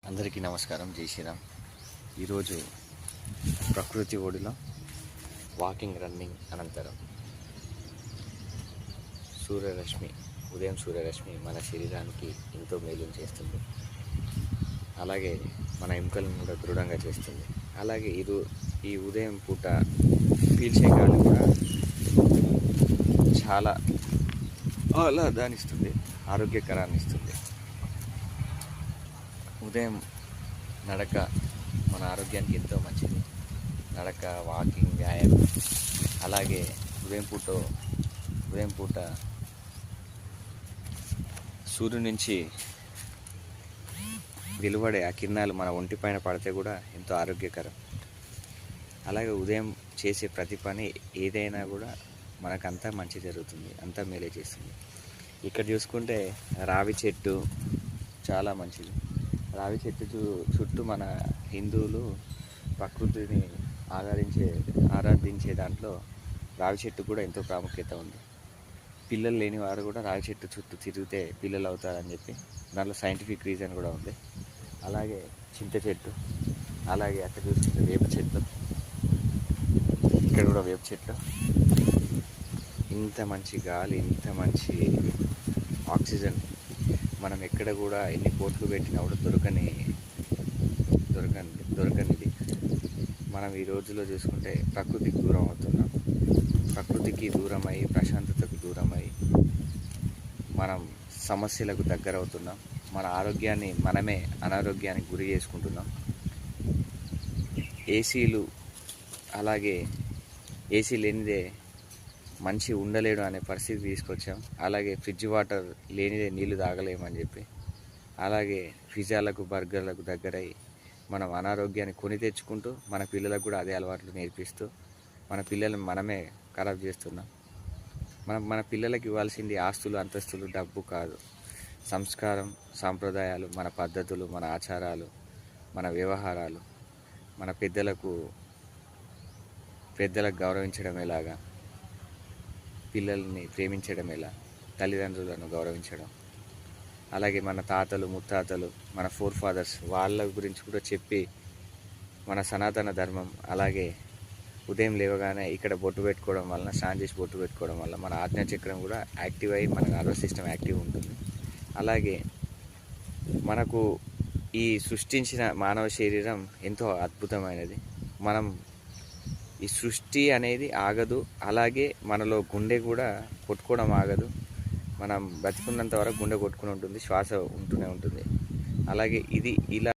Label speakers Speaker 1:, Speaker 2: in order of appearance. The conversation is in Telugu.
Speaker 1: అందరికీ నమస్కారం. జై శ్రీరామ్. ఈరోజు ప్రకృతి ఒడిలో వాకింగ్, రన్నింగ్ అనంతరం ఉదయం సూర్యరశ్మి మన శరీరానికి ఎంతో మేలు చేస్తుంది. అలాగే మన ఎముకలను కూడా దృఢంగా చేస్తుంది. అలాగే ఈ ఉదయం పూట పీల్చే గాలి కూడా చాలా ఆహ్లాదాన్ని ఇస్తుంది, ఆరోగ్యకరాన్ని ఇస్తుంది. ఉదయం నడక మన ఆరోగ్యానికి ఎంతో మంచిది. నడక, వాకింగ్, వ్యాయామం. అలాగే ఉదయం పూట సూర్యుడి నుంచి వెలువడే ఆ కిరణాలు మన ఒంటిపైన పడితే కూడా ఎంతో ఆరోగ్యకరం. అలాగే ఉదయం చేసే ప్రతి పని ఏదైనా కూడా మనకంతా మంచి జరుగుతుంది, అంతా మేలే చేస్తుంది. ఇక్కడ చూసుకుంటే రావి చెట్టు చాలా మంచిది. రావి చెట్టు చుట్టూ మన హిందువులు ప్రకృతిని ఆరాధించే దాంట్లో రావి చెట్టు కూడా ఎంతో ప్రాముఖ్యత ఉంది. పిల్లలు లేని వారు కూడా రావి చెట్టు చుట్టూ తిరిగితే పిల్లలు అవుతారని చెప్పి దాంట్లో సైంటిఫిక్ రీజన్ కూడా ఉంది. అలాగే చింత చెట్టు, అలాగే అక్కడ చూసుకుంటే వేప చెట్లు, ఇక్కడ కూడా వేప చెట్లు. ఇంత మంచి గాలి, ఇంత మంచి ఆక్సిజన్ మనం ఎక్కడ కూడా ఎన్ని కోట్లు పెట్టినా కూడా దొరకనిది. మనం ఈ రోజులో చూసుకుంటే ప్రకృతికి దూరం అవుతున్నాం. ప్రకృతికి దూరమై, ప్రశాంతతకు దూరమై మనం సమస్యలకు దగ్గర అవుతున్నాం. మన ఆరోగ్యాన్ని మనమే అనారోగ్యానికి గురి చేసుకుంటున్నాం. అలాగే ఏసీ లేనిదే మనిషి ఉండలేడు అనే పరిస్థితి తీసుకొచ్చాం. అలాగే ఫ్రిడ్జ్ వాటర్ లేనిదే నీళ్లు తాగలేమని చెప్పి, అలాగే పిజ్జాలకు, బర్గర్లకు దగ్గరై మనం అనారోగ్యాన్ని కొని తెచ్చుకుంటూ మన పిల్లలకు కూడా అదే అలవాట్లు నేర్పిస్తూ మన పిల్లలను మనమే ఖరాబ్ చేస్తున్నాం. మన పిల్లలకు ఇవ్వాల్సింది ఆస్తులు, అంతస్తులు, డబ్బు కాదు. సంస్కారం, సాంప్రదాయాలు, మన పద్ధతులు, మన ఆచారాలు, మన వ్యవహారాలు, మన పెద్దలకు గౌరవించడం ఎలాగా, పిల్లల్ని ప్రేమించడం ఎలా, తల్లిదండ్రులను గౌరవించడం, అలాగే మన తాతలు, ముత్తాతలు, మన ఫాదర్స్ వాళ్ళ గురించి కూడా చెప్పి మన సనాతన ధర్మం. అలాగే ఉదయం లేవగానే ఇక్కడ బొట్టు పెట్టుకోవడం వలన, స్నానం చేసి బొట్టు పెట్టుకోవడం వల్ల మన ఆజ్ఞాచక్రం కూడా యాక్టివ్ అయ్యి మన నర్వస్ సిస్టమ్ యాక్టివ్ ఉంటుంది. అలాగే మనకు ఈ సృష్టించిన మానవ శరీరం ఎంతో అద్భుతమైనది. ఈ సృష్టి అనేది ఆగదు. అలాగే మనలో గుండె కూడా కొట్టుకోవడం ఆగదు. మనం బతికున్నంత వరకు గుండె కొట్టుకుని ఉంటుంది, శ్వాస ఉంటూనే ఉంటుంది. అలాగే ఇది ఇలా